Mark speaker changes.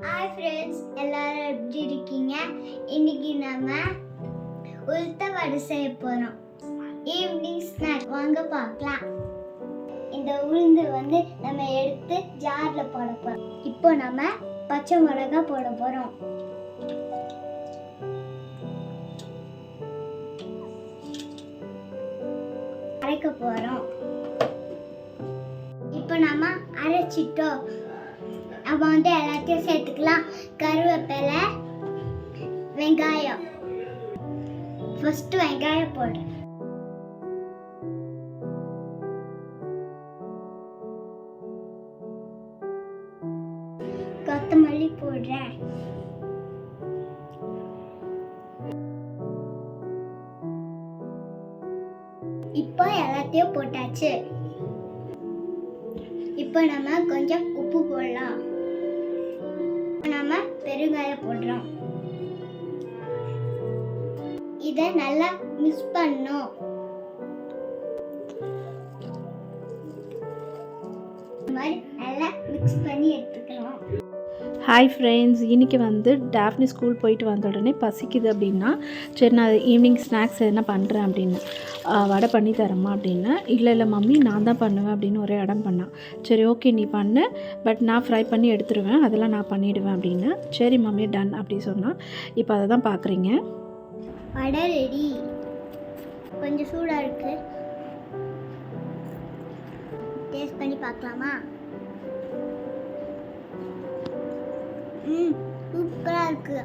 Speaker 1: Hi friends, எல்லாரும் எப்படி இருக்கீங்க? இன்னைக்கு நம்ம உளுத்த வடை செய்ய போகிறோம். ஈவினிங் ஸ்நாக் வாங்க பார்க்கலாம். இந்த உளுந்து நம்ம எடுத்து ஜாரில் போட போகிறோம். இப்போ நம்ம பச்சை மிளகாய் போட போகிறோம். அரைக்க போகிறோம். இப்போ நம்ம அரைச்சிட்டோம். நம்ம எல்லாத்தையும் சேர்த்துக்கலாம். கருவேப்பிலை, வெங்காயம். ஃபர்ஸ்ட் வெங்காயம் போடுறேன். கொத்தமல்லி போடுறேன். இப்போ எல்லாத்தையும் போட்டாச்சு. இப்போ நம்ம கொஞ்சம் உப்பு போடலாம். நம்ம பெருங்காயம் போடுறோம். இதை நல்லா மிக்ஸ் பண்ணணும். இந்த மாதிரி நல்லா மிக்ஸ் பண்ணி எடுத்துக்கலாம்.
Speaker 2: ஹாய் ஃப்ரெண்ட்ஸ், இன்றைக்கி டாஃப்னி ஸ்கூல் போயிட்டு வந்த உடனே பசிக்குது அப்படின்னா, சரி நான் ஈவினிங் ஸ்நாக்ஸ் என்ன பண்ணுறேன் அப்படின்னு, வடை பண்ணி தரேம்மா அப்படின்னு. இல்லை மம்மி நான் தான் பண்ணுவேன் அப்படின்னு ஒரே இடம் பண்ணான். சரி ஓகே நீ பண்ணு, பட் நான் ஃப்ரை பண்ணி எடுத்துருவேன், அதெல்லாம் நான் பண்ணிவிடுவேன் அப்படின்னு. சரி மம்மி டன் அப்படி சொன்னால். இப்போ அதை தான் பார்க்குறீங்க.
Speaker 1: வடை ரெடி. கொஞ்சம் சூடாக இருக்குது. டேஸ்ட் பண்ணி பார்க்கலாமா? சூப்பராக இருக்குது.